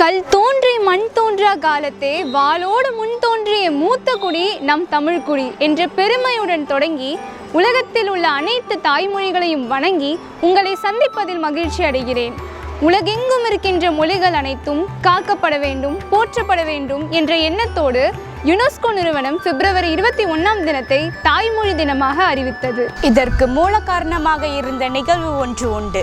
கல் தோன்றி மண் தோன்றா காலத்தே வாளோடு முன் தோன்றிய மூத்த குடி நம் தமிழ்குடி என்ற பெருமையுடன் தொடங்கி உலகத்தில் உள்ள அனைத்து தாய்மொழிகளையும் வணங்கி உங்களை சந்திப்பதில் மகிழ்ச்சி அடைகிறேன். உலகெங்கும் இருக்கின்ற மொழிகள் அனைத்தும் காக்கப்பட வேண்டும், போற்றப்பட வேண்டும் என்ற எண்ணத்தோடு யுனெஸ்கோ நிறுவனம் பிப்ரவரி 21ஆம் தினத்தை தாய்மொழி தினமாக அறிவித்தது. இதற்கு மூல காரணமாக இருந்த நிகழ்வு ஒன்று உண்டு.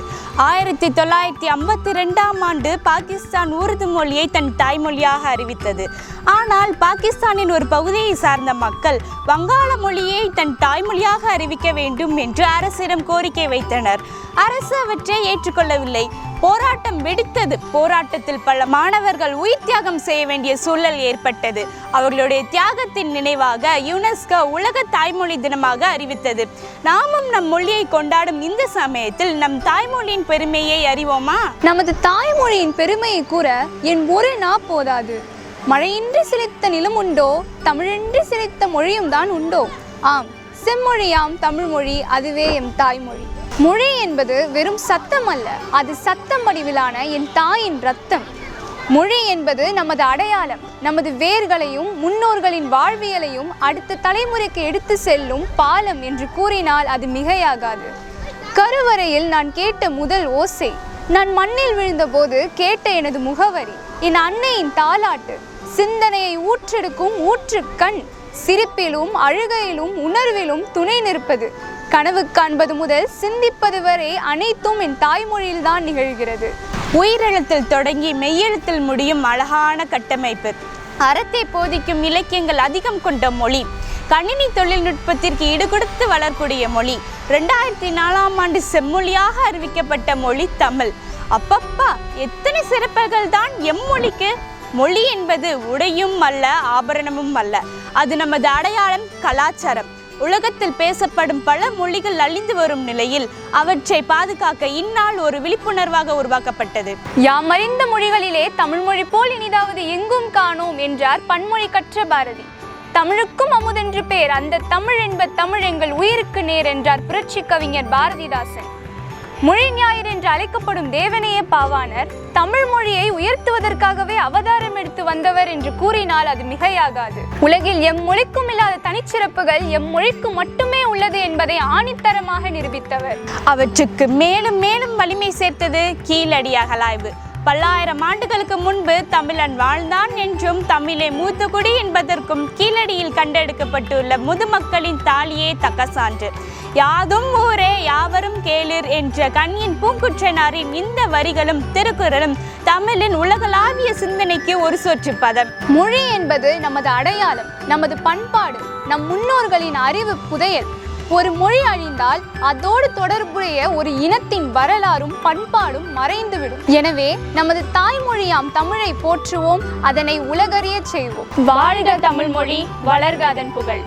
1952ஆம் ஆண்டு பாகிஸ்தான் உருது மொழியை தன் தாய்மொழியாக அறிவித்தது. ஆனால் பாகிஸ்தானின் ஒரு பகுதியை சார்ந்த மக்கள் வங்காள மொழியை தன் தாய்மொழியாக அறிவிக்க வேண்டும் என்று அரசிடம் கோரிக்கை வைத்தனர். அரசு அவற்றை ஏற்றுக்கொள்ளவில்லை. போராட்டம் வெடித்தது. போராட்டத்தில் பல மாணவர்கள் உயிர் தியாகம் செய்ய வேண்டிய சூழல் ஏற்பட்டது. அவர்களுடைய தியாகத்தின் நினைவாக யுனெஸ்கோ உலக தாய்மொழி தினமாக அறிவித்தது. நாமும் நம் மொழியை கொண்டாடும் இந்த சமயத்தில் நம் தாய்மொழியின் பெருமையை அறிவோமா? நமது தாய்மொழியின் பெருமையை கூற என் ஒரு நா போதாது. மழையின்றி சிரித்த நிலம் உண்டோ, தமிழின்றி சிரித்த மொழியும் தான் உண்டோ? ஆம், செம்மொழியாம் தமிழ்மொழி, அதுவே எம் தாய்மொழி. மொழி என்பது வெறும் சத்தம் அல்ல, அது சத்தம் வடிவிலான என் தாயின் ரத்தம். மொழி என்பது நமது அடையாளம், நமது வேர்களையும் முன்னோர்களின் வாழ்வியலையும் அடுத்த தலைமுறைக்கு எடுத்து செல்லும் பாலம் என்று கூறினால் அது மிகையாகாது. கருவறையில் நான் கேட்ட முதல் ஓசை, நான் மண்ணில் விழுந்தபோது கேட்ட எனது முகவரி, என் அன்னையின் தாலாட்டு, சிந்தனையை ஊற்றெடுக்கும் ஊற்று கண், சிரிப்பிலும் அழுகையிலும் உணர்விலும் துணை நிற்பது, கனவு காண்பது முதல் சிந்திப்பது வரை அனைத்தும் என் தாய்மொழியில்தான் நிகழ்கிறது. உயிரெழுத்தில் தொடங்கி மெய்யெழுத்தில் முடியும் அழகான கட்டமைப்பு, அறத்தை போதிக்கும் இலக்கியங்கள் அதிகம் கொண்ட மொழி, கணினி தொழில்நுட்பத்திற்கு ஈடுகொடுத்து வளரக்கூடிய மொழி, 2004ஆம் ஆண்டு செம்மொழியாக அறிவிக்கப்பட்ட மொழி தமிழ். அப்பப்பா, எத்தனை சிறப்புகள் தான் எம்மொழிக்கு! மொழி என்பது உடையும் அல்ல, ஆபரணமும் அல்ல, அது நமது அடையாளம், கலாச்சாரம். உலகத்தில் பேசப்படும் பல மொழிகள் அழிந்து வரும் நிலையில் அவற்றை பாதுகாக்க இந்நாள் ஒரு விழிப்புணர்வாக உருவாக்கப்பட்டது. யாம் அறிந்த மொழிகளிலே தமிழ் மொழி போல் இனிதாவது எங்கும் காணோம் என்றார் பன்மொழி கற்ற பாரதி. தமிழுக்கும் அமுதென்று பேர், அந்த தமிழ் என்ப தமிழ் எங்கள் உயிருக்கு நேர் என்றார் புரட்சி கவிஞர் பாரதிதாசன். மொழி ஞாயிறு என்று அழைக்கப்படும் தேவனைய பாவாணர் தமிழ் மொழியை உயர்த்துவதற்காகவே அவதாரம் எடுத்து வந்தவர் என்று கூறினால் அது மிகையாகாது. உலகில் எம் மொழிக்கும் இல்லாத தனிச்சிறப்புகள் எம் மொழிக்கு மட்டுமே உள்ளது என்பதை ஆணித்தரமாக நிரூபித்தவர். அவற்றுக்கு மேலும் மேலும் வலிமை சேர்த்தது கீழடி அகழாய்வு. பல்லாயிரம் ஆண்டுகளுக்கு முன்பு தமிழன் வாழ்ந்தான் என்றும் தமிழை மூத்த குடி என்பதற்கும் கீழடியில் கண்டெடுக்கப்பட்டுள்ள முதுமக்களின் தாலியே தக்க சான்று. யாதும் ஊரே யாவரும் கேளிர் என்ற கண்ணியின் பூங்குற்றனாரின் இந்த வரிகளும் திருக்குறளும் தமிழின் உலகளாவிய சிந்தனைக்கு ஒரு சொற்று பதம். மொழி என்பது நமது அடையாளம், நமது பண்பாடு, நம் முன்னோர்களின் அறிவு புதையல். ஒரு மொழி அழிந்தால் அதோடு தொடர்புடைய ஒரு இனத்தின் வரலாறும் பண்பாடும் மறைந்துவிடும். எனவே நமது தாய்மொழியாம் தமிழை போற்றுவோம், அதனை உலகறிய செய்வோம். வாழ்க தமிழ் மொழி, வளர்க அதன் புகழ்.